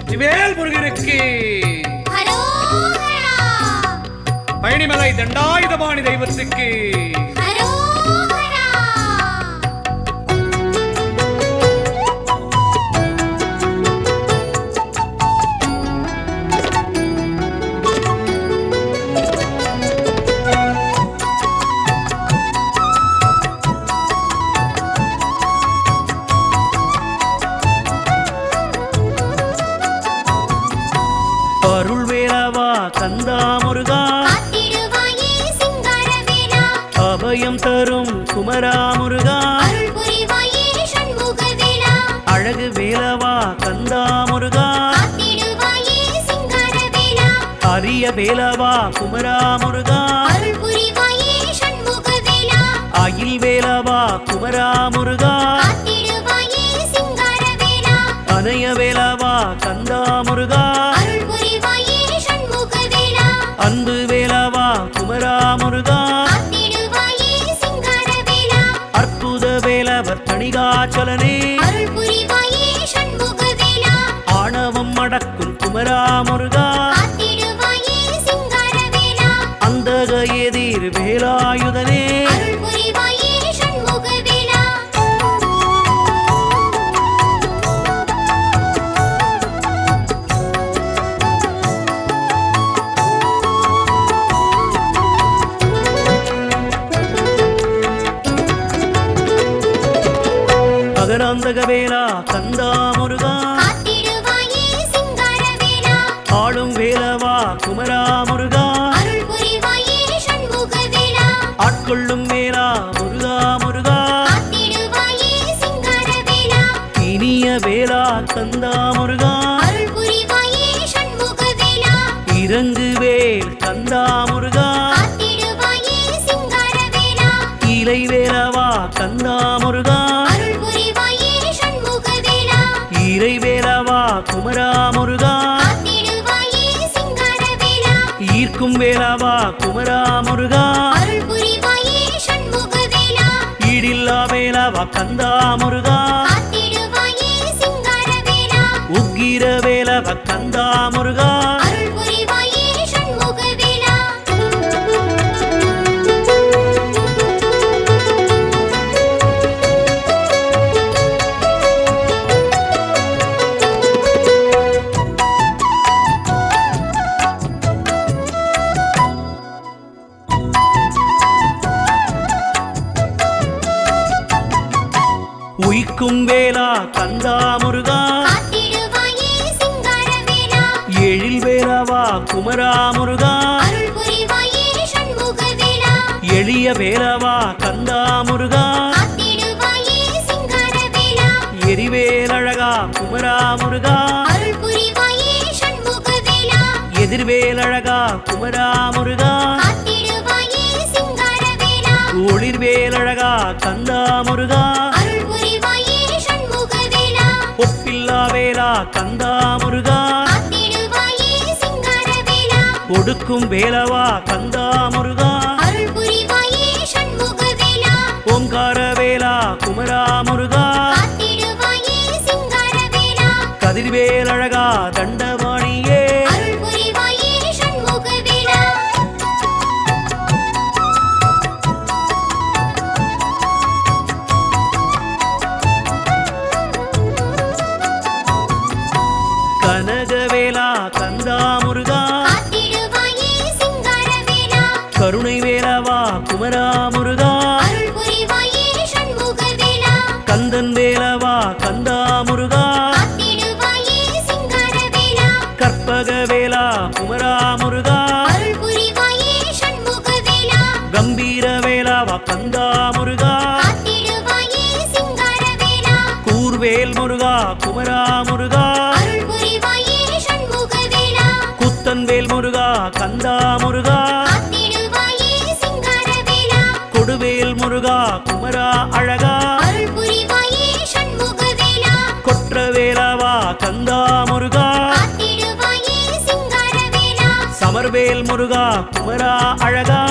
வெற்றிவேல் முருகனுக்கு பழனிமலை தண்டாயுதபாணி தெய்வத்துக்கு கந்தா முருகா அபயம் தரும் குமரா முருகா அழகு வேலவா கந்தா முருகா அரிய வேலவா குமரா முருகா அயில் வேலவா குமரா முருகா அனைய வேலவா கந்தா முருகா அன்பு வேலவா குமரா முருகா அற்புத வேலவர் தணிகாச்சலனே ஆணவம் அடக்கும் குமரா முருகா அந்தக எதிர் வேலாயுதனே வேலா கந்தா முருகா ஆளும் வேலவா குமரா முருகா ஆட்கொள்ளும் வேலா முருகா முருகா இனிய வேலா கந்தா முருகா இறங்கு வேல் கந்தா முருகா இலை வேலவா கந்தா முருகா இறைவேலவா குமரா முருகா ஈர்க்கும் வேலவா குமரா முருகா ஈடில்லா வேலவா கந்தா முருகா உக்கிர வேலவா கந்தா முருகா உயிக்கும் வேலா கந்தா முருகா எழில் வேலவா குமரா முருகா எளிய வேலவா கந்தா முருகா எரிவேலழகா குமரா முருகா எதிர்வேலழகா குமரா முருகா ஒளிர்வேலழகா கந்தா முருகா ஒப்பில்லா வேலா கந்தா முருகா ஒடுக்கும் வேலவா கந்தா முருகா ஓங்கார வேலா குமரா முருகா கதிர்வேலழகா தண்டபாணியே கனகவேலா கந்தா முருகா கருணை வேலவா குமரா முருகா கந்தன் வேலவா கந்தா முருகா கற்பக வேலா குமரா முருகா கம்பீர வேலாவா கந்தா முருகா கூர்வேல் முருகா குமரா முருகா குத்தன்வேல் முருகா கந்தா முருகா கொடுவேல் முருகா குமரா அழகா கொற்றவேலவா கந்தா முருகா சமர்வேல் முருகா குமரா அழகா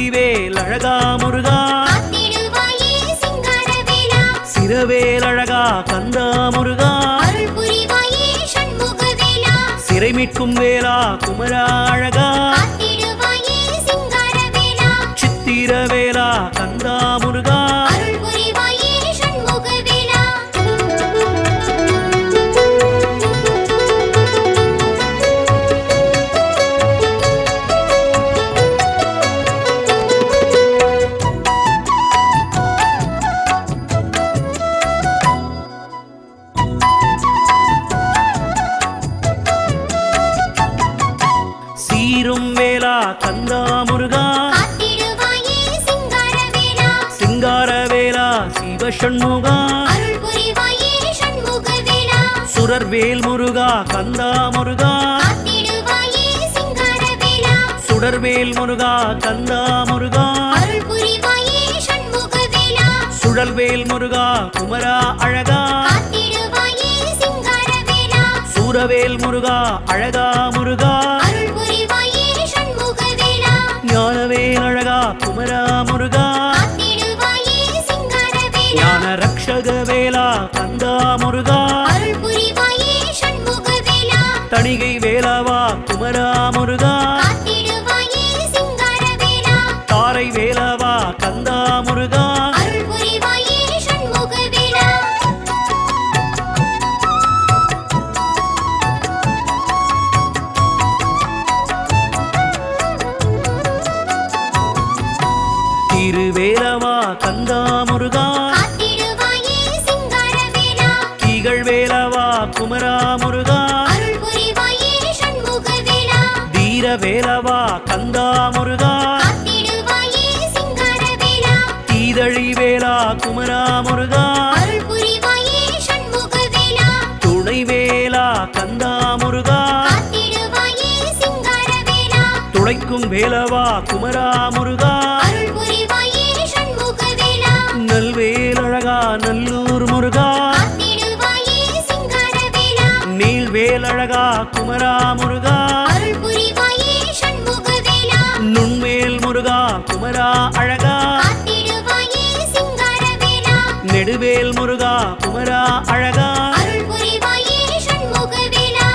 சிறுவிழிவேல் அழகா முருகா காத்திடுவாயே சிங்காரவேலா சிரவேல் அழகா கந்தா முருகா அருள் புரிவாயே சண்முகவேலா சிறை மீட்கும் வேலா குமரா அழகா காத்திடுவாயே சிங்காரவேலா சித்திரவேலா கந்தா முருகா அருள் புரிவாயே சண்முகவேலா சீரும் வேலா கந்தா முருகா காத்திடுவாயே சிங்காரவேலா சிங்காரவேலா சிவசண்முகா அருள் புரிவாயே சண்முகவேலா சுரர்வேல் முருகா கந்தா முருகா காத்திடுவாயே சிங்காரவேலா சுடர்வேல் முருகா கந்தா முருகா அருள் புரிவாயே சண்முகவேலா சுழல்வேல் முருகா குமரா அழகா காத்திடுவாயே சிங்காரவேலா சூரவேல் முருகா அழகா முருகா அருள் புரிவாயே சண்முகவேலா ஞானவேல் அழகா குமரா முருகா காத்திடுவாயே சிங்காரவேலா ஞான ரக்ஷக வேலா கந்தா முருகா அருள் புரிவாயே சண்முகவேலா தணிகை வேலாவா குமரா முருகா காத்திடுவாயே சிங்காரவேலா தாரை வேலாவா கந்தா முருகா அருள் புரிவாயே சண்முகவேலா திருவேலவா கந்தா முருகா காத்திடுவாயே சிங்காரவேலா திகழ் வேலவா குமரா முருகா அருள் புரிவாயே சண்முகவேலா தீர வேலவா கந்தா முருகா காத்திடுவாயே சிங்காரவேலா தீதழி வேலா குமரா முருகா அருள் புரிவாயே சண்முகவேலா துணை வேலா கந்தா முருகா காத்திடுவாயே சிங்காரவேலா துளைக்கும் வேலவா குமரா முருகா அருள் புரிவாயே சண்முகவேலா நல்வேலழகா நல்லூர் முருகா காத்திடுவாயே சிங்காரவேலா நீள்வேலழகா குமரா முருகா அருள் புரிவாயே சண்முகவேலா நுண்மேல் முருகா குமரா அழகா காத்திடுவாயே சிங்காரவேலா நெடுவேல் முருகா குமரா அழகா அருள் புரிவாயே சண்முகவேலா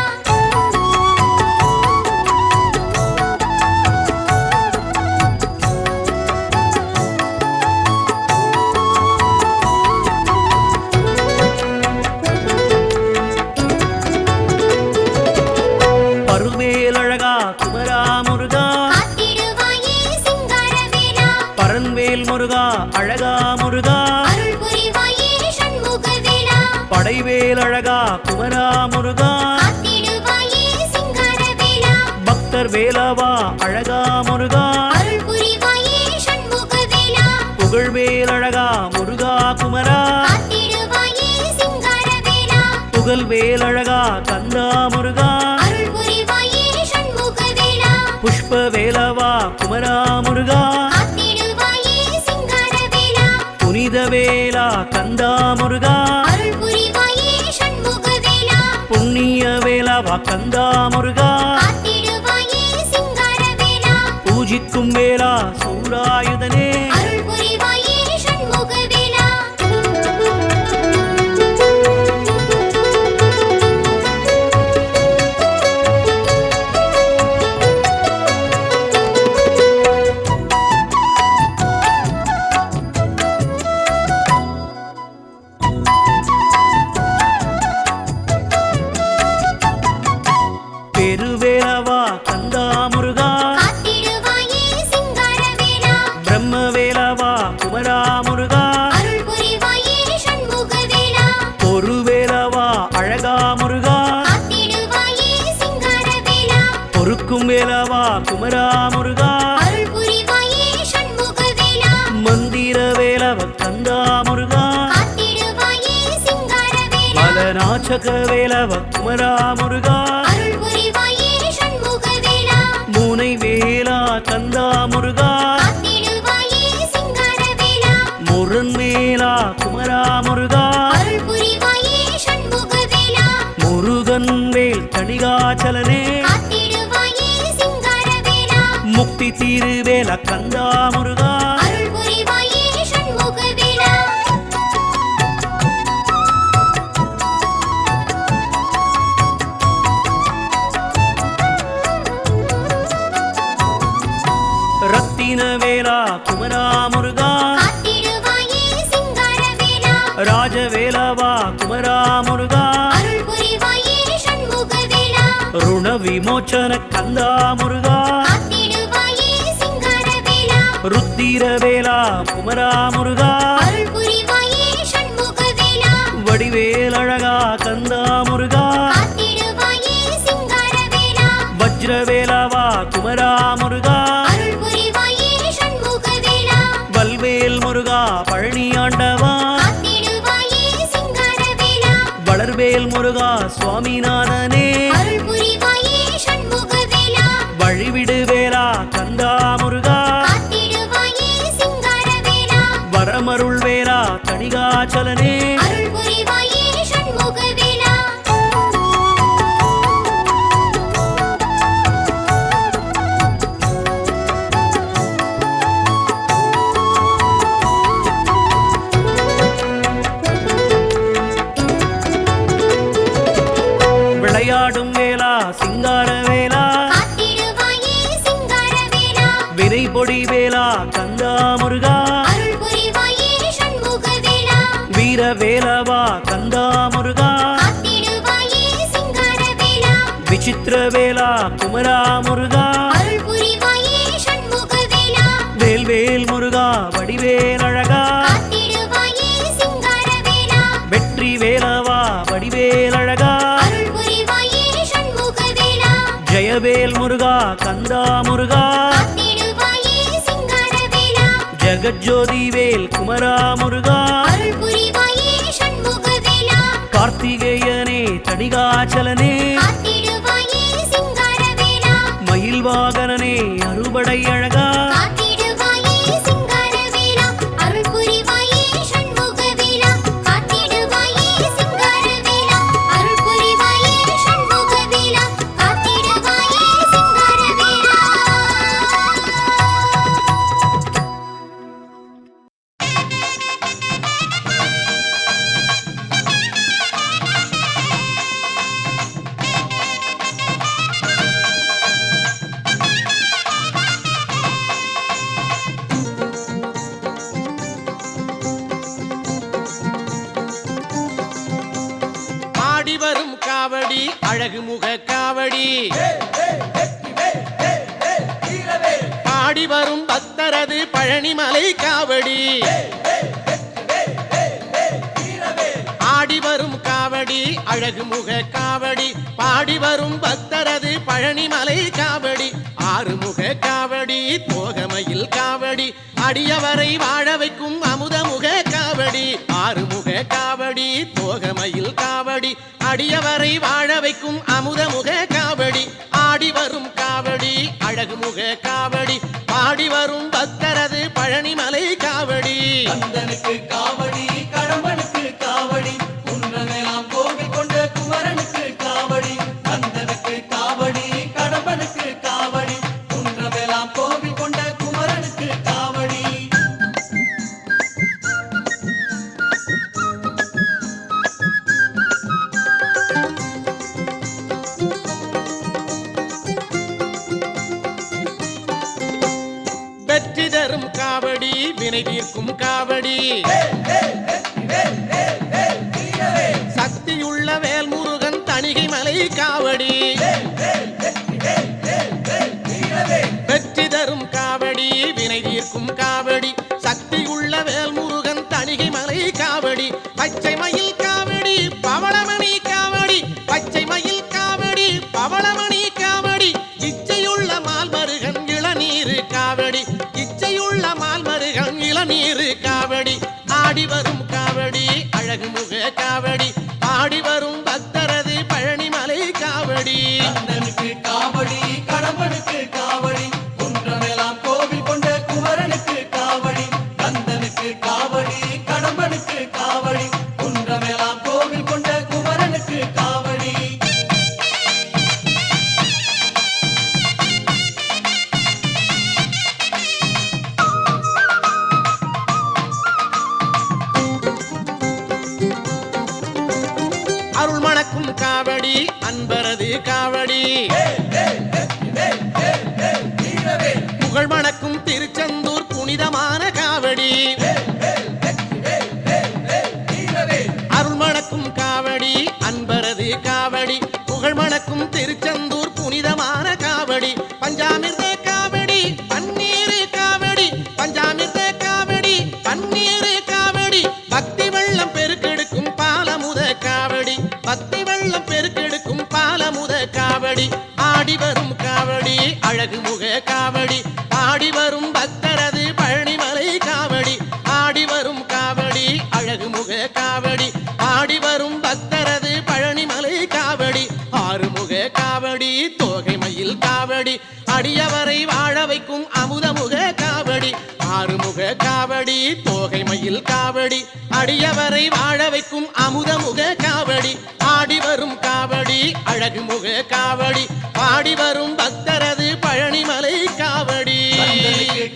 பருவேலழகா குமரா முருகா காத்திடுவாயே சிங்காரவேலா பரன்வேல் முருகா அழகா முருகா அருள் புரிவாயே சண்முகவேலா படைவேல் அழகா குமரா முருகா காத்திடுவாயே சிங்காரவேலா பக்தர் வேலவா அழகா முருகா அருள் புரிவாயே சண்முகவேலா புகழ்வேல் அழகா முருகா குமரா காத்திடுவாயே சிங்காரவேலா புகழ்வேல் அழகா கந்தா முருகா அருள் புரிவாயே சண்முகவேலா புஷ்ப வேலவா குமரா முருகா காத்திடுவாயே சிங்காரவேலா புனித வேலா கந்தா முருகா அருள் புரிவாயே சண்முகவேலா புண்ணிய வேலவா கந்தா முருகா காத்திடுவாயே சிங்காரவேலா பூஜிக்கும் வேலா சூராயுதனே அருள் புரிவாயே சண்முகவேலா பெருவேலவா கந்தா முருகா காத்திடுவாயே சிங்காரவேலா பிரம்ம வேலவா குமரா முருகா அருள் புரிவாயே சண்முகவேலா பொருவேலவா அழகா முருகா காத்திடுவாயே சிங்காரவேலா பொறுக்கும் வேலவா குமரா முருகா அருள் புரிவாயே சண்முகவேலா மந்திர வேலவ கந்தா முருகா காத்திடுவாயே சிங்காரவேலா மலநாச்சக வேலவ குமரா முருகா அருள் புரிவாயே சண்முகவேலா மூனை வேலா கந்தா முருகா காத்திடுவாயே சிங்காரவேலா முரண் வேலா குமரா முருகா அருள் புரிவாயே சண்முகவேலா முருகன் வேல் தணிகாச்சலனே காத்திடுவாயே சிங்காரவேலா முக்தி தீருவேல கந்தா முருகா குமரா முருகா காத்திடுவாயே சிங்காரவேலா ராஜவேலவா குமரா முருகா அருள் புரிவாயே சண்முகவேலா ருண விமோச்சன கந்தா முருகா காத்திடுவாயே சிங்காரவேலா ருத்திரவேலா குமரா முருகா அருள் புரிவாயே சண்முகவேலா வடிவேலழகா கந்தா முருகா காத்திடுவாயே சிங்காரவேலா வஜ்ரவேலவா குமரா முருகா அருள் புரிவாயே சண்முகவேலா வல்வேல் முருகா பழனி ஆண்டவா காத்திடுவாயே சிங்காரவேலா வளர்வேல் முருகா சுவாமிநாதனே அருள் புரிவாயே சண்முகவேலா வழிவிடு வேலா கந்தா முருகா காத்திடுவாயே சிங்காரவேலா வரமருள் வேலா தணிகாச்சலனே அருள் புரிவாயே சண்முகவேலா விளையாடும் வேலா சிங்கார வேலா காத்திடுவாயே சிங்காரவேலா விரை பொடி வேலா கந்தா முருகா அருள் புரிவாயே சண்முகவேலா வீர வேலவா கந்தா முருகா காத்திடுவாயே சிங்காரவேலா விசித்திர வேலா குமரா முருகா அருள் புரிவாயே சண்முகவேலா வேல்வேல் முருகா வடிவேல் அழகா காத்திடுவாயே சிங்காரவேலா வெற்றி வேலவா வடிவேல் அழகா அருள் புரிவாயே சண்முகவேலா ஜெயவேல் முருகா கந்தா முருகா காத்திடுவாயே சிங்காரவேலா ஜெகஜோதி வேல் குமரா முருகா அருள் புரிவாயே சண்முகவேலா கார்த்திகேயனே தணிகாச்சலனே காத்திடுவாயே சிங்காரவேலா மயில் வாகனனே அறுபடை அழகா காத்திடுவாயே சிங்காரவேலா அருள் புரிவாயே சண்முகவேலா காத்திடுவாயே சிங்காரவேலா அருள் புரிவாயே சண்முகவேலா காத்திடுவாயே சிங்காரவேலா ஆடி வரும் காவடி அழகு முக காவடி பாடி வரும் பக்தரது பழனிமலை காவடி ஆடி வரும் காவடி அழகு முக காவடி பாடி வரும் பக்தரது பழனிமலை காவடி ஆறுமுக காவடி தோகமையில் காவடி அடியவரை வாழ வைக்கும் அமுதமுக காவடி ஆறுமுக காவடி தோகமையில் காவடி அடியவரை வாழ வைக்கும் அமுதமுக காவடி ஆடி வரும் காவடி அழகு முக காவடி பாடி வரும் பக்தரது பழனிமலை காவடி கந்தனுக்கு காவடி கடம்பனுக்கு காவடி குன்றமெல்லாம் கோவில் கொண்ட குமரனுக்கு காவடி கந்தனுக்கு காவடி கடம்பனுக்கு காவடி குன்றமெல்லாம் கோவில் கொண்ட குமரனுக்கு காவடி வெற்றி தரும் காவடி வினை தீர்க்கும் காவடி சக்தியுள்ள வேல் முருகன் தணிகை மலை காவடி வெற்றி தரும் காவடி வினை தீர்க்கும் காவடி சக்தியுள்ள வேல் முருகன் தணிகை மலை காவடி பச்சை மயில் காவடி பவளமணி காவடி பச்சை மயில் காவடி பவளமணி காவடி இச்சையுள்ள மால்மருகன் இளநீர் காவடி இச்சையுள்ள மால்மருகன் இளநீர் காவடி ஆடி வரும் காவடி அழகு முக காவடி பாடி வரும் பக்தரது பழனிமலை காவடி கந்தனுக்கு காவடி கடம்பனுக்கு காவடி குன்றமெல்லாம் கோவில் கொண்ட குமரனுக்கு காவடி கந்தனுக்கு காவடி கடம்பனுக்கு காவடி குன்றமெல்லாம் கோவில் கொண்ட குமரனுக்கு காவடி காவடி அருள் மணக்கும் காவடி அன்பரது காவடி புகழ் மணக்கும் திருச்செந்தூர் புனிதமான காவடி பஞ்சாமிர்த காவடி பன்னீர் காவடி பஞ்சாமிர்த காவடி பன்னீர் காவடி பக்தி வெள்ளம் பெருக்கெடுக்கும் பாலமுத காவடி பக்தி வெள்ளம் பெருக்கெடுக்கும் பாலமுத காவடி ஆடி வரும் காவடி அழகு முக காவடி ஆடி வரும் பக்தரது பழனிமலை காவடி ஆடி வரும் காவடி அழகு முக காவடி ஆடி வரும் பக்தரது பழனிமலை காவடி ஆறுமுக காவடி தோகை மயில் காவடி அடியவரை வாழ வைக்கும் அமுதமுக காவடி ஆறுமுக காவடி தோகை மயில் காவடி அடியவரை வாழ வைக்கும் அமுதமுக காவடி ஆடி வரும் காவடி அழகு முக காவடி பாடி வரும் பக்தரது பழனிமலை காவடி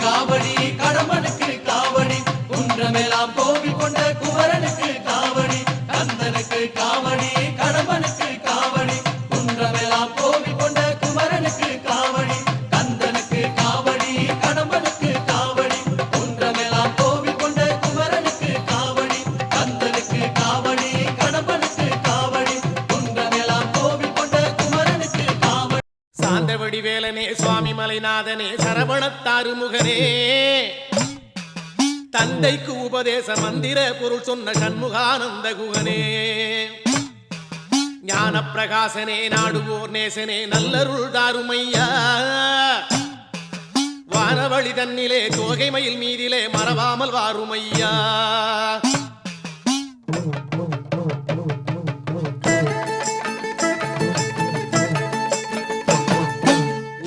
காவடி கடம்பனுக்கு காவடி குன்றமெல்லாம் கோவில் கொண்ட குமரனுக்கு காவடி கந்தனுக்கு காவடி கடம்பனுக்கு காவடி குன்றமெல்லாம் கோவில் கொண்ட குமரனுக்கு காவடி கந்தனுக்கு காவடி கடம்பனுக்கு காவடி குன்றமெல்லாம் கோவில் கொண்ட குமரனுக்கு காவடி கந்தனுக்கு காவடி கடம்பனுக்கு காவடி குன்றமெல்லாம் கோவில் கொண்ட குமரனுக்கு காவடி சாந்தவடி வேலனே சுவாமி மலைநாதனே சரவணத்தாறு முகனே தந்தைக்கு உபதேச மந்திர பொருள் சொன்ன சண்முகானந்த குகனே ஞான பிரகாசனே நாடுவோர் நேசனே நல்லருள் தாருமையா வானவழி தன்னிலே தோகை மயில் மீதிலே மறவாமல் வாருமையா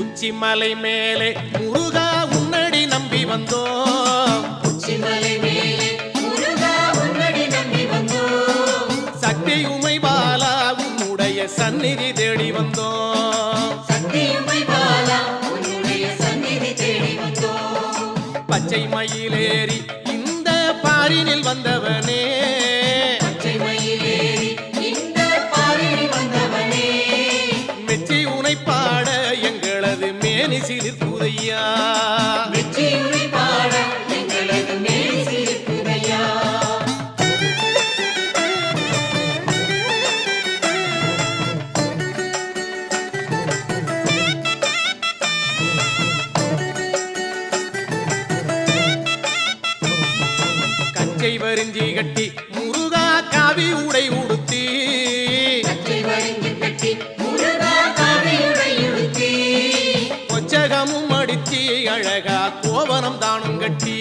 உச்சிமலை மேலே முருகா உன்னடி நம்பி வந்தோம் சக்தி உமை பாலா உன்னுடைய சந்நிதி தேடி வந்தோம் பச்சை மயிலேறி இந்த பாரினில் வந்தவனே மெச்சி உனை பாட எங்களது மேனி சிலிர்ப்புதையா கச்சை வரிஞ்சி கட்டி முருகா காவி உடை உடுத்தி கொச்சகமும் அடிச்சி அழகா கோவனம் தானும் கட்டி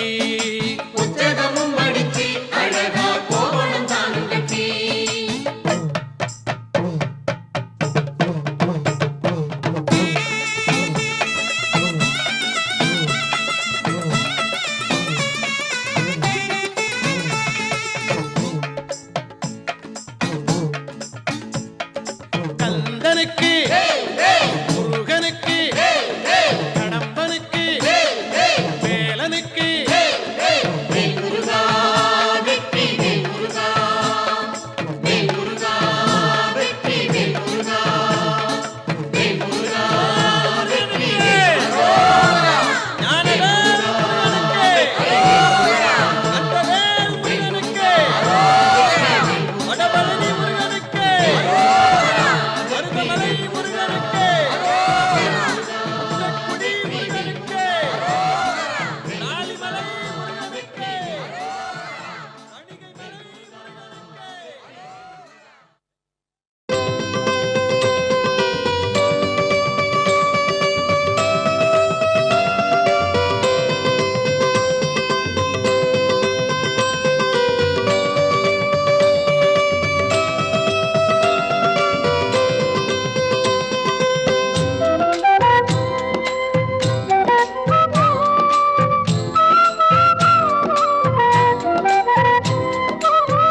கந்தனுக்கு முருகனுக்கு கடம்பனுக்கு வேலனுக்கு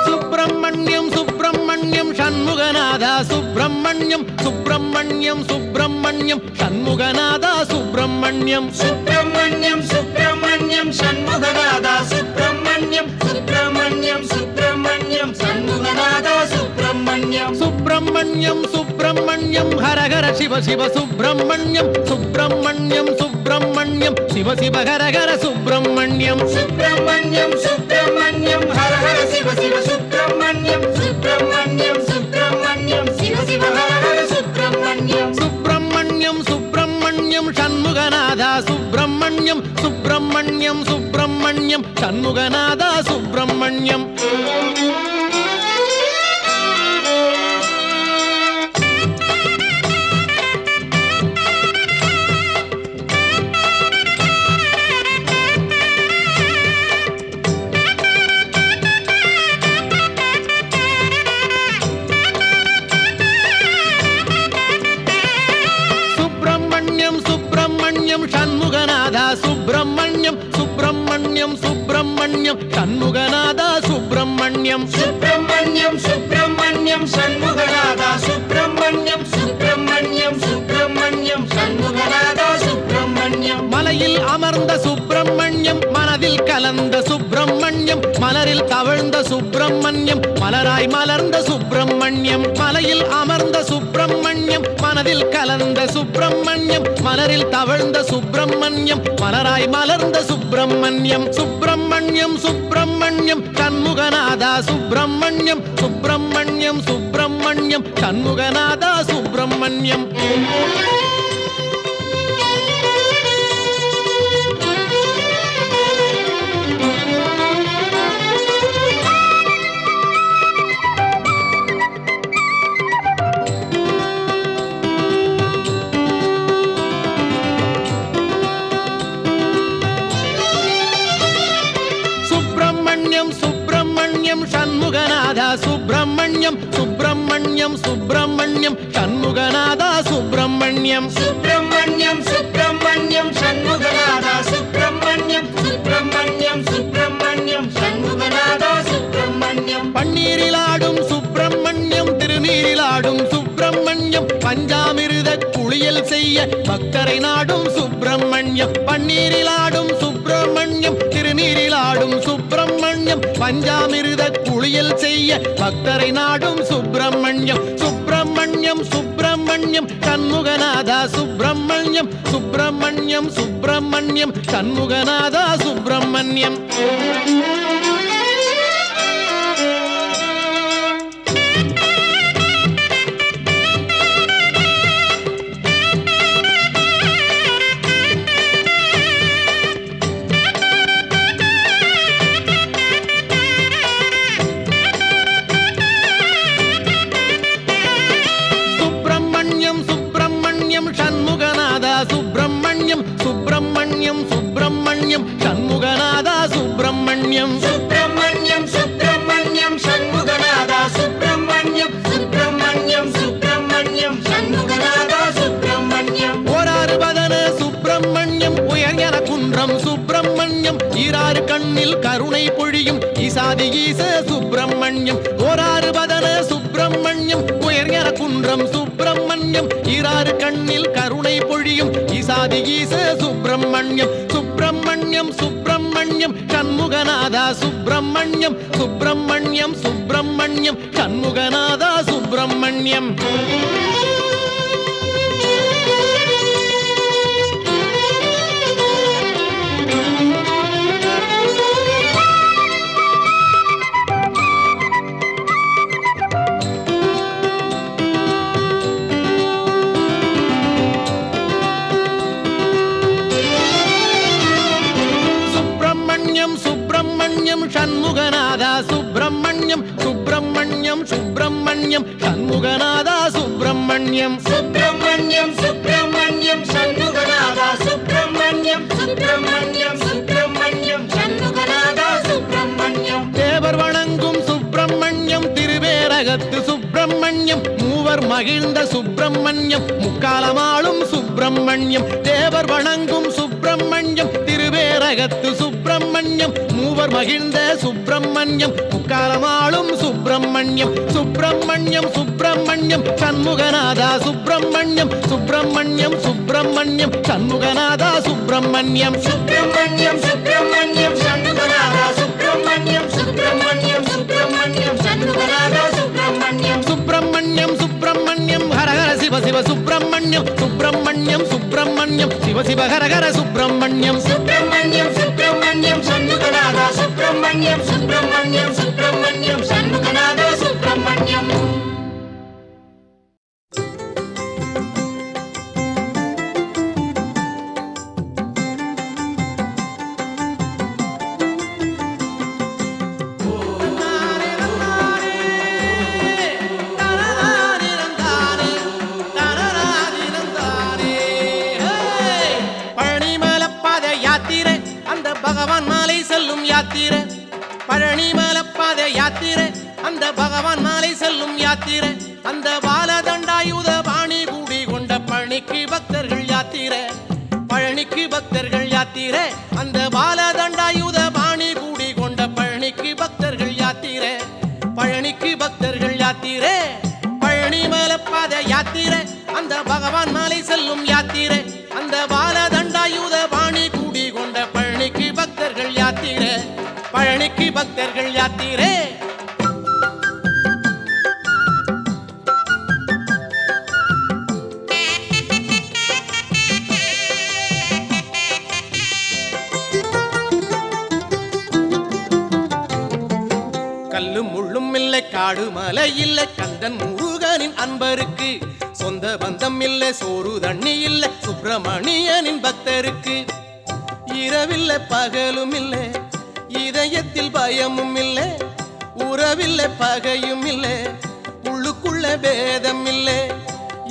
சுப்பிரமணியம் சுப்பிரமணியம் சுப்பிரமணியம் சண்முகநாதா சுப்பிரமணியம் சுப்பிரமணியம் சுப்பிரமணியம் சண்முகநாதா சுப்பிரமணியம் சுப்பிரமணியம் சுப்பிரமணியம் சண்முகநாதா சுப்பிரமணியம் சுப்பிரமணியம் சுப்பிரமணியம் சுப்பிரமணியம் ஹரஹர சிவ சிவ சுப்பிரமணியம் சுப்பிரமணியம் சுப்பிரமணியம் சிவ சிவ ஹரஹர சுப்பிரமணியம் சுப்பிரமணியம் சுப்பிரமணியம் ஹர ஹர சிவ சிவ சுப்பிரமணியம் சுப்பிரமணியம் சுப்பிரமணியம் சிவ சிவ ஹர ஹர சுப்பிரமணியம் சுப்பிரமணியம் சுப்பிரமணியம் சண்முகநாதா சுப்பிரமணியம் சுப்பிரமணியம் சுப்பிரமணியம் சண்முகநாதா சுப்பிரமணியம் சுப்பிரமணியம் சண்முகநாதா சுப்பிரமணியம் சுப்பிரமணியம் சுப்பிரமணியம் சண்முகநாதா சுப்பிரமணியம் சுப்பிரமணியம் சுப்பிரமணியம் சண்முகநாதா சுப்பிரமணியம் சுப்பிரமணியம் சுப்பிரமணியம் சண்முகநாதா சுப்பிரமணியம் மலையில் அமர்ந்த சுப்பிரமணியம் மனதில் கலந்த சுப்பிரமணியம் மலரில் தவழ்ந்த சுப்பிரமணியம் மலராய் மலர்ந்த சுப்பிரமணியம் மலையில் அமர்ந்த சுப்பிரமணியம் மனதில் கலந்த சுப்பிரமணியம் மலரில் தவழ்ந்த சுப்பிரமணியம் மலராய் மலர்ந்த சுப்பிரமணியம் சுப்பிரமணியம் சுப்பிரமணியம் சண்முகநாதா சுப்பிரமணியம் சுப்பிரமணியம் சுப்பிரமணியம் சண்முகநாதா சுப்பிரமணியம் சுப்பிரமணியம் சண்முகநாதா சுப்பிரமணியம் சுப்பிரமணியம் சுப்பிரமணியம் சண்முகநாதா சுப்பிரமணியம் சுப்பிரமணியம் சுப்பிரமணியம் சண்முகநாதா சுப்பிரமணியம் சுப்பிரமணியம் சுப்பிரமணியம் சண்முகநாதா சுப்பிரமணியம் பன்னீரிலாடும் சுப்பிரமணியம் திருநீரிலாடும் சுப்பிரமணியம் பஞ்சாமிருத குளியல் செய்ய பக்தரை நாடும் சுப்பிரமணியம் பன்னீரிலாடும் சுப்பிரமணியம் திருநீரிலாடும் சுப்பிரமணியம் பஞ்சாமிருத குளியல் செய்ய பக்தரை நாடும் சுப்பிரமணியம் சுப்பிரமணியம் சுப்பிரமணியம் சண்முகநாதா சுப்பிரமணியம் சுப்பிரமணியம் சுப்பிரமணியம் சண்முகநாதா சுப்பிரமணியம் சண்முகநாதா சுப்பிரமணியம் சுப்பிரமணியம் சுப்பிரமணியம் சண்முகநாதா சுப்பிரமணியம் சுப்பிரமணியம் சுப்பிரமணியம் சண்முகநாதா சுப்பிரமணியம் சுப்பிரமணியம் சுப்பிரமணியம் சண்முகநாதா சுப்பிரமணியம் ஓராறு பதன சுப்பிரமணியம் உயர்ஞன குன்றம் சுப்பிரமணியம் ஈராறு கண்ணில் கருணை பொழியும் ஈசாதி ஈச சுப்பிரமணியம் ஓராறு பதன சுப்பிரமணியம் உயர்ஞன குன்றம் சுப்பிரமணியம் ஈராறு கண்ணில் கருணை பொழியும் ஈசாதி ஈச சுப்பிரமணியம் சுப்பிரமணியம் சுப்பிரமணியம் சண்முகநாதா சுப்பிரமணியம் சுப்பிரமணியம் சுப்பிரமணியம் சண்முகநாதா சுப்பிரமணியம் சுப்பிரமணியம் சண்முகநாதா சுப்பிரமணியம் சுப்பிரமணியம் சுப்பிரமணியம் சண்முகநாதா சுப்பிரமணியம் சுப்பிரமணியம் சுப்பிரமணியம் சண்முகநாதா சுப்பிரமணியம் சுப்பிரமணியம் சுப்பிரமணியம் சண்முகநாதா சுப்பிரமணியம் தேவர் வணங்கும் சுப்பிரமணியம் திருவேரகத்து சுப்பிரமணியம் மூவர் மகிழ்ந்த சுப்பிரமணியம் முக்காலமாளும் சுப்பிரமணியம் தேவர் வணங்கும் சுப்பிரமணியம் திருவேரகத்து சுப்பிரமணியம் மூவர் மகிழ்ந்த சுப்பிரமணியம் முக்காலமாளும் சுப்பிரமணியம் சுப்பிரமணியம் சுப்பிரமணியம் சண்முகநாதா சுப்பிரமணியம் சுப்பிரமணியம் சுப்பிரமணியம் சண்முகநாதா சுப்பிரமணியம் சுப்பிரமணியம் சுப்பிரமணியம் சண்முகநாதா சுப்பிரமணியம் சுப்பிரமணியம் சுப்பிரமணியம் சண்முகநாதா சுப்பிரமணியம் சுப்பிரமணியம் சுப்பிரமணியம் ஹரஹர சிவ சிவ சுப்பிரமணியம் சிவ சிவ ஹர ஹர சுப்பிரமணியம் சுப்பிரமணியம் சுப்பிரமணியம் சண்முகநாதா சுப்பிரமணியம் சுப்பிரமணியம் சுப்பிரமணியம் சண்முகநாதா சுப்பிரமணியம் பகவான் மாலை செல்லும் யாத்திரை பழனி மலைப்பாத யாத்திரை அந்த பகவான் மாலை செல்லும் யாத்திரை அந்த பாலதண்டாயுத பாணி கூடி கொண்ட பழனிக்கு பக்தர்கள் யாத்திரை பழனிக்கு பக்தர்கள் யாத்திரை அந்த பாலதண்டாயுத பாணி கூடி கொண்ட பழனிக்கு பக்தர்கள் யாத்திரை பழனிக்கு பக்தர்கள் யாத்திரை பழனி மலைப்பாத யாத்திரை அந்த பகவான் மாலை செல்லும் யாத்திரை அந்த பாலதண்டாயுத பாணி கூடி கொண்ட பழனிக்கு பக்தர்கள் யாத்திரை பழனிக்கு பக்தர்கள் யாத்திரை கல்லும் முள்ளும் இல்லை காடு மலை இல்லை கந்தன் முருகனின் அன்பருக்கு சொந்த பந்தம் இல்லை சோறு தண்ணி இல்லை சுப்பிரமணியனின் பக்தருக்கு இரவில்லை பகலும் இல்லை இதயத்தில் பயமும் இல்லை உறவில்லை பகையும் இல்லை உள்ளுக்குள்ள பேதம் இல்லை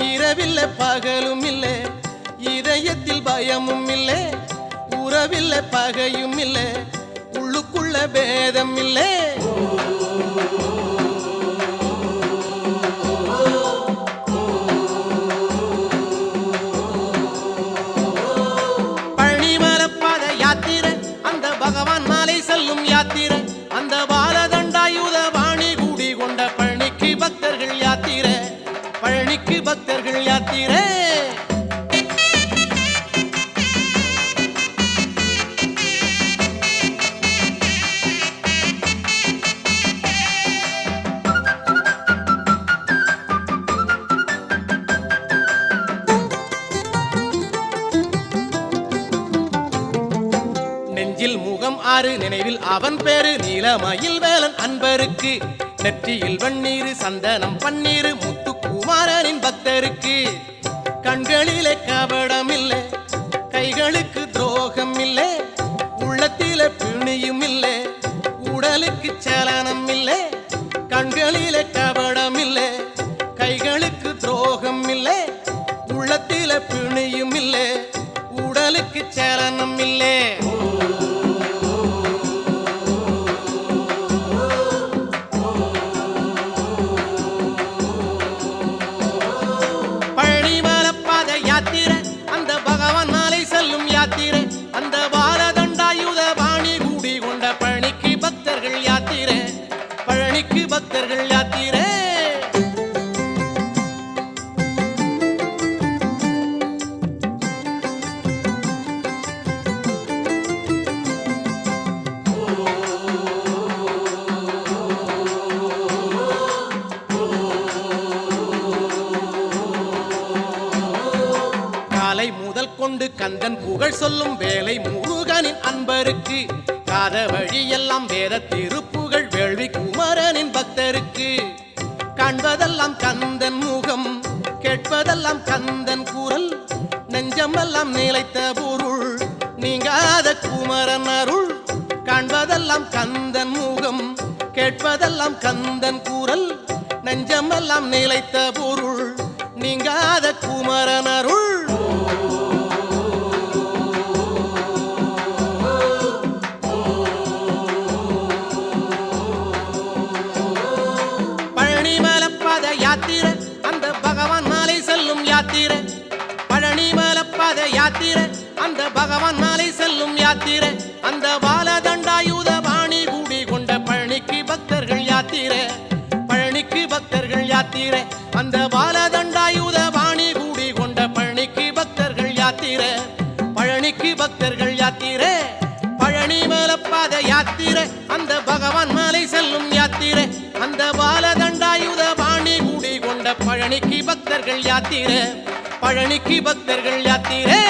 இரவில்லை பகலும் இல்லை இதயத்தில் பயமும் இல்லை உறவில்லை பகையும் இல்லை உள்ளுக்குள்ள பேதம் இல்லை பகவான் மாலை செல்லும் யாத்திரை அந்த பாலதண்டாயுத பாணி கூடி கொண்ட பழனிக்கு பக்தர்கள் யாத்திரை பழனிக்கு பக்தர்கள் யாத்திரை நெஞ்சில் முகம் ஆறு நினைவில் அவன் பேரு நீலமயில் வேலன் அன்பருக்கு நெற்றியில் வெண்ணீரு சந்தனம் பன்னீரு முத்துக்குமாரனின் பக்தருக்கு கண்களிலே கபடம் இல்லை கைகளுக்கு துரோகம் இல்லை உள்ளத்திலே பிணியும் இல்லை உடலுக்கு சலனம் இல்லை கண்களிலே கபடம் இல்லை கைகளுக்கு துரோகம் இல்லை உள்ளத்திலே பிணியும் இல்லை உடலுக்கு சலனம் இல்லை யாத்திரை அந்த பாலதண்டாயுத பாணி கூடி கொண்ட பழனிக்கு பக்தர்கள் யாத்திரை பழனிக்கு பக்தர்கள் யாத்திரை காலை முதல் கொண்டு கந்தன் புகழ் சொல்லும் வேலை முருகனின் அன்பருக்கு காத வழியெல்லாம் வேத திருப்புகழ் வேள்வி குமரனின் பக்தருக்கு காண்பதெல்லாம் கந்தன் முகம் கேட்பதெல்லாம் கந்தன் குரல் நெஞ்சமெல்லாம் நிலைத்த பொருள் நீங்காத குமரன் அருள் காண்பதெல்லாம் கந்தன் முகம் கேட்பதெல்லாம் கந்தன் குரல் நெஞ்சமெல்லாம் நிலைத்த பொருள் நீங்காத குமரன் அருள் பழனி மலைப்பாத யாத்திரை அந்த பகவான் மாலை செல்லும் யாத்திரை பழனி மலைப்பாத யாத்திரை அந்த பகவான் மாலை செல்லும் யாத்திரை அந்த பாலதண்டாயுத பாணி கூடி கொண்ட பழனிக்கு பக்தர்கள் யாத்திரை பழனிக்கு பக்தர்கள் யாத்திரை அந்த பாலதண்டாயுத பாணி கூடி கொண்ட பழனிக்கு பக்தர்கள் யாத்திரை பழனிக்கு பக்தர்கள் யாத்திரை பழனி மலைப்பாத யாத்திரை அந்த பகவான் மாலை செல்லும் யாத்திரை அந்த பாலதண்டாயுத பாணி கூடி கொண்ட கொண்ட பழனிக்கு பக்தர்கள் யாத்திரை, பழனிக்கு பக்தர்கள் யாத்திரை.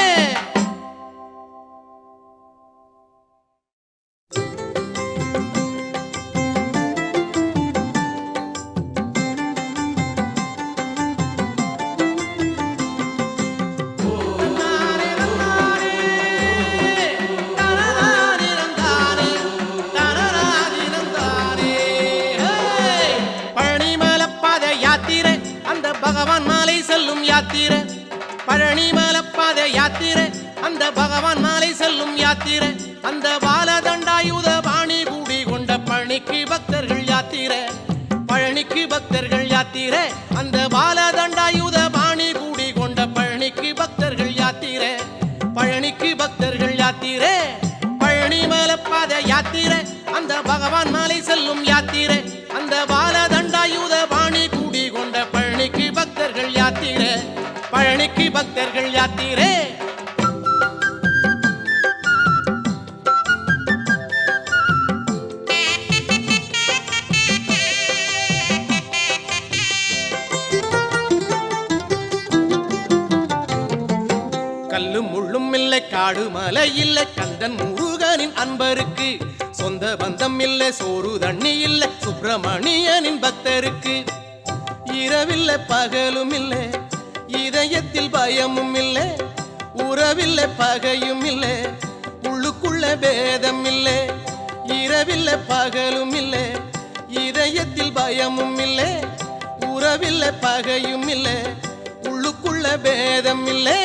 பகவான் மாலை செல்லும் யாத்திரை, பழனி மலைப்பாத யாத்திரை, அந்த பகவான் மாலை செல்லும் யாத்திரை, அந்த பாலதண்டாயுத பாணி கூடி கொண்ட பழனிக்கு பக்தர்கள் யாத்திரை, பழனிக்கு பக்தர்கள் யாத்திரை, அந்த பாலதண்டாயுத பாணி கூடி கொண்ட பழனிக்கு பக்தர்கள் யாத்திரை, பழனிக்கு பக்தர்கள் யாத்திரை. பழனி மலைப்பாத யாத்திரை, அந்த பகவான் மாலை செல்லும் யாத்திரை, அந்த பாலதண்டாயுத பாணி கூடி கொண்ட பழனிக்கு பக்தர்கள் யாத்திரை, பழனிக்கு பக்தர்கள் யாத்திரை. கல்லும் முள்ளும் இல்லை, காடு மலை இல்லை, கந்தன் முருகனின் அன்பருக்கு சொந்த பந்தம் இல்லை, சோறு தண்ணி இல்லை, சுப்பிரமணியனின் பக்தருக்கு இரவில்லை பகலும் இல்லை, இதயத்தில் பயமும் இல்லை, உறவில்லை பகையும் இல்லை, உள்ளுக்குள்ள பேதம் இல்லை, இரவில்லை பகலும் இல்லை, இதயத்தில் பயமும் இல்லை, உறவில்லை பகையும் இல்லை, உள்ளுக்குள்ள பேதம் இல்லை.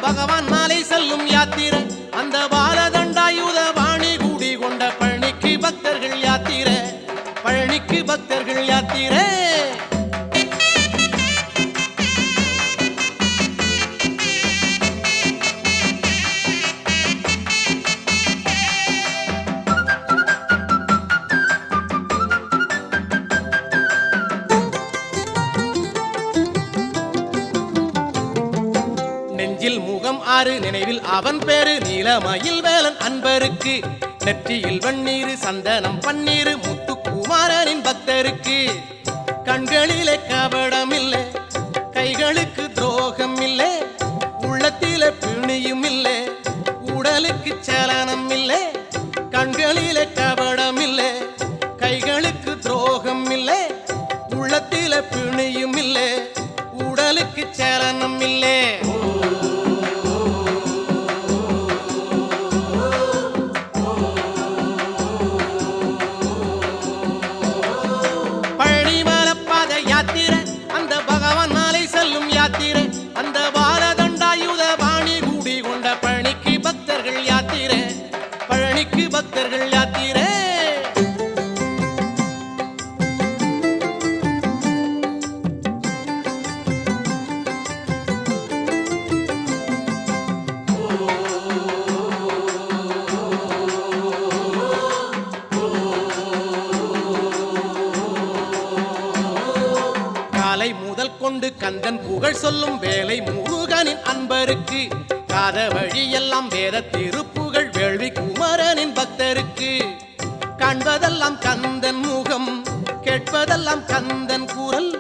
பகவான் மாலை செல்லும் யாத்திரை, அந்த பாலதண்டாயுத பாணி கூடி கொண்ட பழனிக்கு பக்தர்கள் யாத்திரை, பழனிக்கு பக்தர்கள் யாத்திரை. நெஞ்சில் முகம் ஆறு, நினைவில் அவன் பேரு, நீலமயில் வேலன் அன்பருக்கு நெற்றியில் வெண்ணீர், சந்தனம் பன்னீர், முத்துக்குமாரனின் பக்தருக்கு கண்களிலே கபடம் இல்லை, கைகளுக்கு துரோகம் இல்லை, உள்ளத்திலே பிணியும் இல்லை, உடலுக்கு சலனம் இல்லை, கண்களிலே கபடம் இல்லை, கைகளுக்கு துரோகம் இல்லை, உள்ளத்திலே பிணியும் இல்லை, உடலுக்கு சலனம் இல்லை. யாத்திரை, அந்த பாலதண்டாயுத பாணி கூடி கொண்ட பழனிக்கு பக்தர்கள் யாத்திரை, பழனிக்கு பக்தர்கள் யாத்திரை. காலை முதல் கொண்டு கந்தன் புகழ் சொல்லும் வேலை முருகனின் அன்பருக்கு காத வழியெல்லாம் வேத திருப்புகழ் வேள்வி குமரனின் பக்தருக்கு காண்பதெல்லாம் கந்தன் முகம், கேட்பதெல்லாம் கந்தன் குரல்,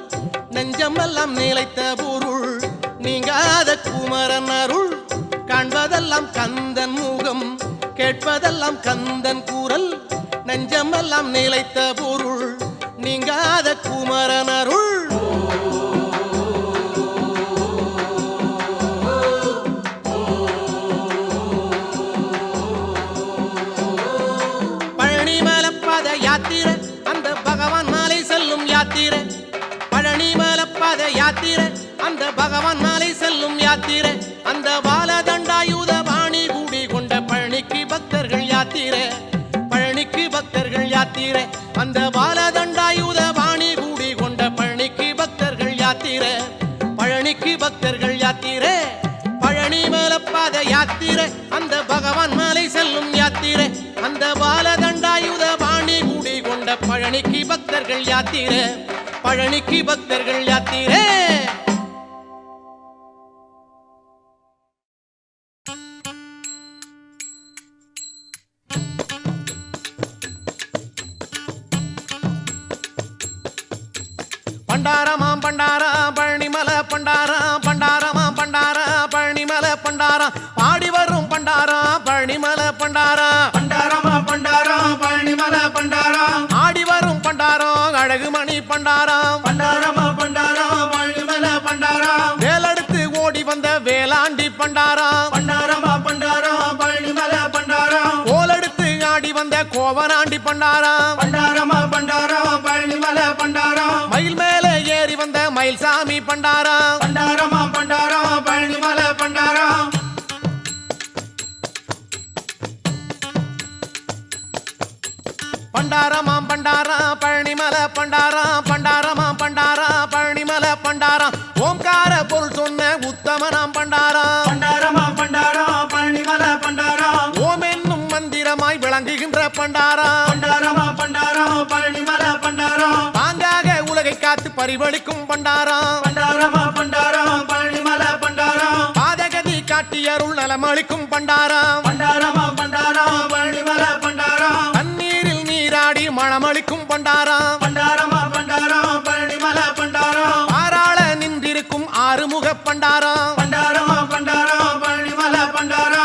நெஞ்சமெல்லாம் நிலைத்த பொருள் நீங்காத குமரன் அருள். காண்பதெல்லாம் கந்தன் முகம், கேட்பதெல்லாம் கந்தன் குரல், நெஞ்சமெல்லாம் நிலைத்த பொருள் நீங்காத குமரன் அருள். பழனி மலைப்பாத யாத்திரை, அந்த பகவான் மாலை செல்லும் யாத்திரை, பழனி மலைப்பாத யாத்திரை, அந்த பகவான் மாலை செல்லும் யாத்திரை, அந்த பாலதண்டாயுத பாணி கூடி கொண்ட பழனிக்கு பக்தர்கள் யாத்திரை, பழனிக்கு பக்தர்கள் யாத்திரை, அந்த பாலதண்டாயுத பாணி கூடி கொண்ட பழனிக்கு பக்தர்கள் யாத்திரை, பழனிக்கு பக்தர்கள் யாத்திரை. பழனி மலைப்பாத யாத்திரை, அந்த பகவான் மாலை செல்லும் யாத்திரை, அந்த பாலதண்டாயுத பாணி கூடி கொண்ட பழனிக்கு பக்தர்கள் யாத்திரை, பழனிக்கு பக்தர்கள் யாத்திரை. பண்டாரமாம் பண்டாரா பழனிமலை பண்டாரா பண்டாரமாம் பண்டாரா பழனிமலை பண்டாரா பாடி வரும் பண்டாரா பழனிமலை பண்டாரா பண்டாரமா பண்டாரா பழனிமலை பண்டாரா ஆடி வரும் பண்டாரா அழகுமணி பண்டாரா பண்டாரமா பண்டாரா பழனிமலை பண்டாரா வேலெடுத்து ஓடி வந்த வேலாண்டி பண்டாரா பண்டாரமா பண்டாரா பழனிமலை பண்டாரா கோலெடுத்து ஆடி வந்த கோவனாண்டி பண்டாரா பண்டாரமா பண்டாரா பழனிமலை பண்டாரா மயில் மேலே ஏறி வந்த மயில்சாமி பண்டாரா பண்டாரமா பண்டாரா பழனிமலை பண்டாரா பண்டாரமாம் பண்டாரா பழனிமலை பண்டாரா பண்டாரமாம் பண்டாரா பழனிமலை பண்டாரா ஓம்கார பொருள் சொன்ன உத்தமனாம் பண்டாரா பண்டாரமா பண்டாரா பழனிமலை பண்டாரா ஓம் என்னும் மந்திரமாய் விளங்குகின்ற பண்டாரா பண்டாரமா பண்டாரா பழனிமலை பண்டாரா தாங்காக உலகை காத்து பரிவளிக்கும் பண்டாரா பண்டாரமா பண்டாரா பழனிமலை பண்டாரா பாதகதி காட்டி அருள் நலமளிக்கும் பண்டாரா பண்டாரமா பண்டாரா பழனிமலை பண்டாரா தண்ணீரில் நீராடி மணமளிக்கும் பண்டாரா பண்டாரமா பண்டாரா பழனிமலை பண்டாரா பாராள நின்றிருக்கும் ஆறுமுக பண்டாரா பண்டாரமா பண்டாரா பழனிமலை பண்டாரா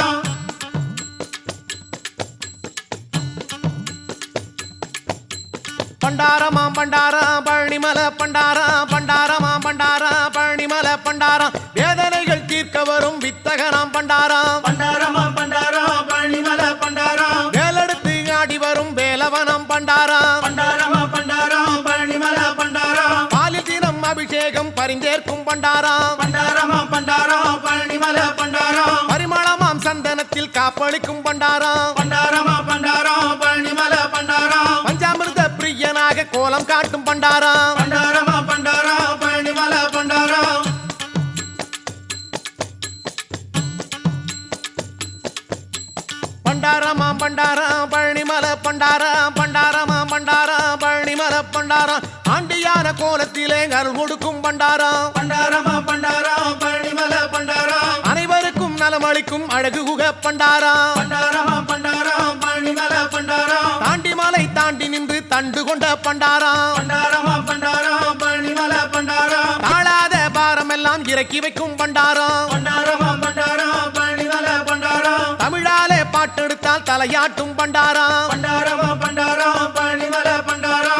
பண்டாரமாம் பண்டாரா பழனிமலை பண்டாரா பண்டாரமாம் பண்டாரா பழனிமலை பண்டாரா வேதனைகள் தீர்க்க வரும் வித்தகனாம் பண்டாரா பண்டாரமா பண்டாரா பழனிமலை பண்டாரா வேலெடுத்து ஆடி வரும் வேலவனம் பண்டாரா பண்டாரமா பண்டாரா பழனிமலை பண்டாரா பாலில் தினம் அபிஷேகம் பரிந்தேற்கும் பண்டாரா பண்டாரமா பண்டாரா பழனிமலை பண்டாரா பரிமளமாம் சந்தனத்தில் காப்பளிக்கும் பண்டாரா பண்டாரமா பண்டாரா பழனிமலை பண்டாரா பஞ்சாமிர்த பிரியனாக கோலம் காட்டும் பண்டாரா பண்டாரமா பண்டாரா பழனிமலை பண்டாரா பண்டாரமாம் பண்டாரா பழனிமலை பண்டாரா பண்டாரமாம் பண்டாரா பழனிமலை பண்டாரா ஆண்டியான கோலத்திலே அருள் கொடுக்கும் பண்டாரா பண்டாரமா பண்டாரா பழனிமலை பண்டாரா அனைவருக்கும் நலமளிக்கும் அழகு குக பண்டாரா பண்டாரமா பண்டாரா பழனிமலை பண்டாரா தாண்டி மலை தாண்டி நின்று தண்டு கொண்ட பண்டாரா பண்டாரமா பண்டாரா பழனிமலை பண்டாரா தாழாத பாரமெல்லாம் இறக்கி வைக்கும் பண்டாரா பண்டாரமா பண்டாரா பழனிமலை பண்டாரா தமிழாலே பாட்டெடுத்தால் தலையாட்டும் பண்டாரா பண்டாரமா பண்டாரா பழனிமலை பண்டாரா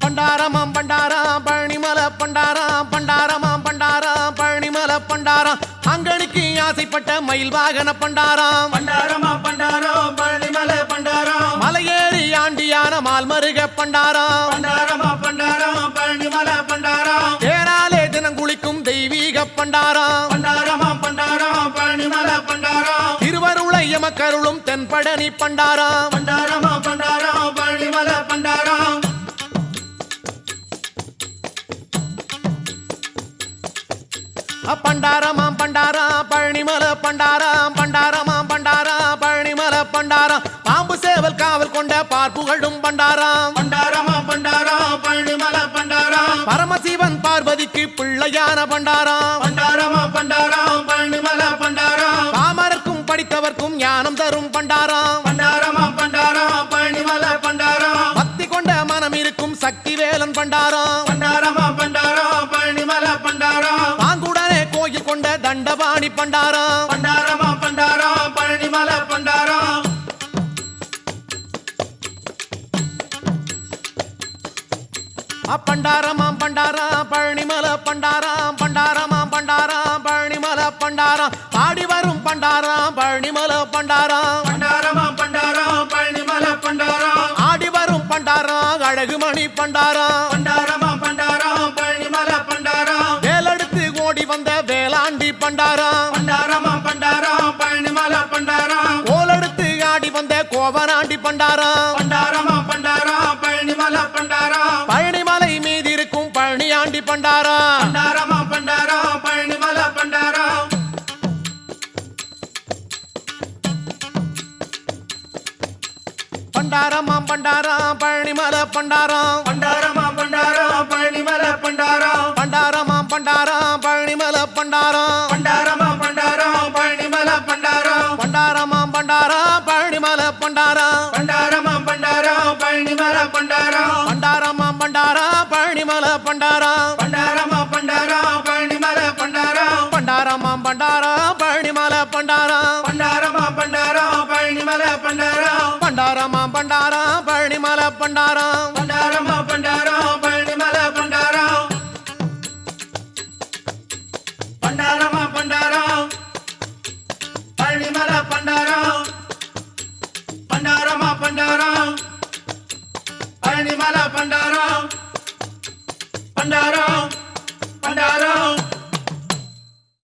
பண்டாரமாம் பண்டாரா பழனிமலை பண்டாரா பண்டாரமாம் பண்டாரா பழனிமலை பண்டாரா அங்கனுக்கு ஆசைப்பட்ட மயில் வாகன பண்டாரா பண்டாரமா பண்டாரா பழனிமலை பண்டாரா மலையேறி ஆண்டியான மால்மருக பண்டாரா பண்டாரமா பண்டாரா பழனிமலை பண்டாரா தேராலே தினங்குளிக்கும் தெய்வீக பண்டாரா பண்டாரமா பண்டாரா பழனிமலை பண்டாரா திருவருளை எமக்கருளும் தென்பழனி பண்டாரா பண்டாரமா பண்டாரா பழனிமலை பண்டாரா பண்டாரமாம் பண்டாரா பழனிமலை பண்டாரா பண்டாரமாம் பண்டாரா பழனிமலை பண்டாரா பாம்பு சேவல் காவல் கொண்ட பார்ப்புகழும் பண்டாரா பண்டாரமா பண்டாரா பழனிமலை பண்டாரா பரமசிவன் பார்வதிக்கு பிள்ளையான பண்டாரா பண்டாரமா பண்டாரா பழனிமலை பண்டாரா பாமரர்க்கும் படித்தவர்க்கும் ஞானம் தரும் பண்டாரா பண்டாரமா பண்டாரா பழனிமலை பண்டாரா பக்தி கொண்ட மனம் இருக்கும் சக்தி வேலன் பண்டாரா பண்டாரமா பண்டாரா பழனிமலை பண்டாரா பாங்குடனே கோயில் கொண்ட தண்டபாணி பண்டாரா பண்டாரமா பண்டாரா பழனிமலை பண்டாரா பண்டாரமாம் பண்டாரா பழனிமலை பண்டாரா பண்டாரமாம் பண்டாரா பழனிமலை பண்டாரா பாடி வரும் பண்டாரா பழனிமலை பண்டாரா பண்டாரமா பண்டாரா பழனிமலை பண்டாரா ஆடி வரும் பண்டாரா அழகுமணி பண்டாரா பண்டாரமா பண்டாரா பழனிமலை பண்டாரா வேலெடுத்து ஓடி வந்த வேலாண்டி பண்டாரா பண்டாரமா பண்டாரா பழனிமலை பண்டாரா கோலெடுத்து ஆடி வந்த கோவனாண்டி பண்டாரா பண்டாரமா பண்டாரா பழனிமலை பண்டாரா பழனிமலை மீது இருக்கும் பழனியாண்டி பண்டாரா பண்டாரமா பண்டாரா பழனிமலை பண்டாரா பண்டாரமாம் பண்டாரா பழனிமலை பண்டாரா பண்டாரமா பண்டாரா பழனிமலை பண்டாரா பண்டாரமாம் பண்டாரா பழனிமலை பண்டாரா பண்டாரமா பண்டாரா பழனிமலை பண்டாரா பண்டாரமாம் பண்டாரா பழனிமலை பண்டாரா பண்டாரம் பண்டாரமா பண்டாரம் பழனிமலை பண்டாரம் பண்டாரமா பண்டாரம் பழனிமலை பண்டாரம் பண்டாரமா பண்டாரம் பழனிமலை பண்டாரம் பண்டாரமா பண்டாரம் பழனிமலை பண்டாரம் பண்டாரமா பண்டாரம் பழனிமலை பண்டாரம் பண்டாரமா பண்டாரம் பழனிமலை பண்டாரம் பண்டாரமா பண்டாரம் பழனிமலை பண்டாரம் பண்டாரமா பண்டாரம் பழனிமலை பண்டாரம் பண்டாரமா பண்டாரம் பழனிமலை பண்டாரம் பண்டாரம்